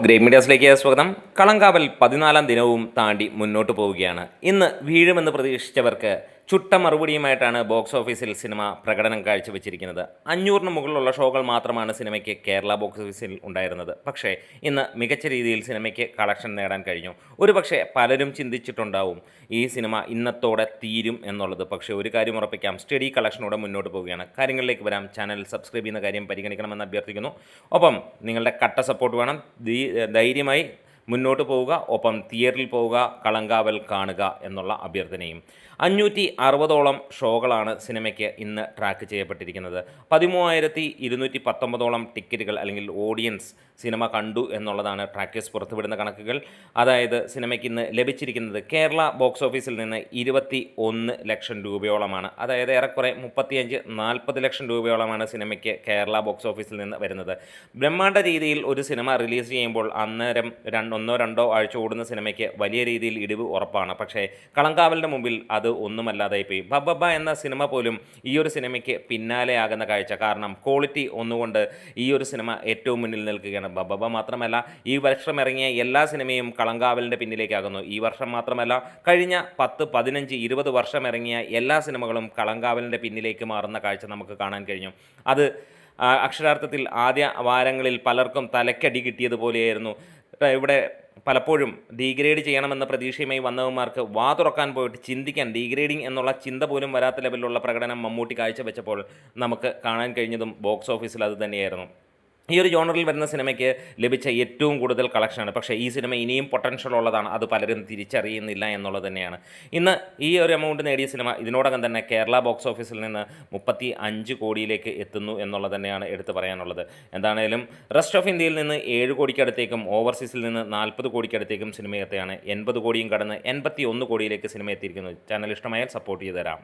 Great മീഡിയാസിലേക്ക് സ്വാഗതം. കളങ്കാവൽ 14 ദിനവും താണ്ടി മുന്നോട്ട് പോവുകയാണ്. ഇന്ന് വീഴുമെന്ന് പ്രതീക്ഷിച്ചവർക്ക് ചുട്ട മറുപടിയുമായിട്ടാണ് ബോക്സ് ഓഫീസിൽ സിനിമ പ്രകടനം കാഴ്ചവെച്ചിരിക്കുന്നത്. 500-ന് മുകളിലുള്ള ഷോകൾ മാത്രമാണ് സിനിമയ്ക്ക് കേരള ബോക്സ് ഓഫീസിൽ ഉണ്ടായിരുന്നത്. പക്ഷേ ഇന്ന് മികച്ച രീതിയിൽ സിനിമയ്ക്ക് കളക്ഷൻ നേടാൻ കഴിഞ്ഞു. ഒരുപക്ഷെ പലരും ചിന്തിച്ചിട്ടുണ്ടാവും ഈ സിനിമ ഇന്നത്തോടെ തീരും എന്നുള്ളത്. പക്ഷേ ഒരു കാര്യം ഉറപ്പിക്കാം, സ്റ്റഡി കളക്ഷനോടെ മുന്നോട്ട് പോവുകയാണ്. കാര്യങ്ങളിലേക്ക് വരാം. ചാനൽ സബ്സ്ക്രൈബ് ചെയ്യുന്ന കാര്യം പരിഗണിക്കണമെന്ന് അഭ്യർത്ഥിക്കുന്നു. ഒപ്പം നിങ്ങളുടെ കട്ട സപ്പോർട്ട് വേണം. ധൈര്യമായി മുന്നോട്ട് പോവുക, ഒപ്പം തിയേറ്ററിൽ പോവുക, കളങ്കാവൽ കാണുക എന്നുള്ള അഭ്യർത്ഥനയും. 560ഓളം ഷോകളാണ് സിനിമയ്ക്ക് ഇന്ന് ട്രാക്ക് ചെയ്യപ്പെട്ടിരിക്കുന്നത്. 13,219ഓളം ടിക്കറ്റുകൾ അല്ലെങ്കിൽ ഓഡിയൻസ് സിനിമ കണ്ടു എന്നുള്ളതാണ് ട്രാക്കേഴ്സ് പുറത്തുവിടുന്ന കണക്കുകൾ. അതായത് സിനിമയ്ക്ക് ഇന്ന് ലഭിച്ചിരിക്കുന്നത് കേരള ബോക്സ് ഓഫീസിൽ നിന്ന് 21 ലക്ഷം രൂപയോളമാണ്. അതായത് ഏറെക്കുറെ 35-40 ലക്ഷം രൂപയോളമാണ് സിനിമയ്ക്ക് കേരള ബോക്സ് ഓഫീസിൽ നിന്ന് വരുന്നത്. ബ്രഹ്മാണ്ഡ രീതിയിൽ ഒരു സിനിമ റിലീസ് ചെയ്യുമ്പോൾ അന്നേരം 1-2 ആഴ്ച ഓടുന്ന സിനിമയ്ക്ക് വലിയ രീതിയിൽ ഇടിവ് ഉറപ്പാണ്. പക്ഷേ കളങ്കാവലിൻ്റെ മുമ്പിൽ അത് ഒന്നുമല്ലാതായി പോയി. ബബ്ബ എന്ന സിനിമ പോലും ഈ ഒരു സിനിമയ്ക്ക് പിന്നാലെയാകുന്ന കാഴ്ച. കാരണം ക്വാളിറ്റി ഒന്നുകൊണ്ട് ഈ ഒരു സിനിമ ഏറ്റവും മുന്നിൽ നിൽക്കുകയാണ്. ബബ്ബ മാത്രമല്ല, ഈ വർഷം ഇറങ്ങിയ എല്ലാ സിനിമയും കളങ്കാവലിൻ്റെ പിന്നിലേക്കാകുന്നു. ഈ വർഷം മാത്രമല്ല, കഴിഞ്ഞ 10, 15, 20 വർഷം ഇറങ്ങിയ എല്ലാ സിനിമകളും കളങ്കാവലിൻ്റെ പിന്നിലേക്ക് മാറുന്ന കാഴ്ച നമുക്ക് കാണാൻ കഴിഞ്ഞു. അത് അക്ഷരാർത്ഥത്തിൽ ആദ്യ വാരങ്ങളിൽ പലർക്കും തലയ്ക്കടി കിട്ടിയതുപോലെയായിരുന്നു. ഇവിടെ പലപ്പോഴും ഡീഗ്രേഡ് ചെയ്യണമെന്ന പ്രതീക്ഷയുമായി വന്നവന്മാർക്ക് വാ തുറക്കാൻ പോയിട്ട് ചിന്തിക്കാൻ, ഡീഗ്രേഡിങ് എന്നുള്ള ചിന്ത പോലും വരാത്ത ലെവലിലുള്ള പ്രകടനം മമ്മൂട്ടി കാഴ്ചവെച്ചപ്പോൾ നമുക്ക് കാണാൻ കഴിഞ്ഞതും ബോക്സ് ഓഫീസിൽ അത് തന്നെയായിരുന്നു. ഈ ഒരു ജോണറിൽ വരുന്ന സിനിമയ്ക്ക് ലഭിച്ച ഏറ്റവും കൂടുതൽ കളക്ഷനാണ്. പക്ഷേ ഈ സിനിമ ഇനിയും പൊട്ടൻഷ്യൽ ഉള്ളതാണ്. അത് പലരും തിരിച്ചറിയുന്നില്ല എന്നുള്ളത് തന്നെയാണ്. ഇന്ന് ഈ ഒരു എമൗണ്ട് നേടിയ സിനിമ ഇതിനോടകം തന്നെ കേരള ബോക്സ് ഓഫീസിൽ നിന്ന് 35 കോടിയിലേക്ക് എത്തുന്നു എന്നുള്ളത് തന്നെയാണ് എടുത്തു പറയാനുള്ളത്. എന്താണേലും റെസ്റ്റ് ഓഫ് ഇന്ത്യയിൽ നിന്ന് 7 കോടിക്കടുത്തേക്കും ഓവർസീസിൽ നിന്ന് 40 കോടിക്കടുത്തേക്കും സിനിമ എത്തുകയാണ്. 80 കോടിയും കടന്ന് 81 കോടിയിലേക്ക് സിനിമ എത്തിയിരിക്കുന്നു. ചാനൽ ഇഷ്ടമായാൽ സപ്പോർട്ട് ചെയ്തു തരാം.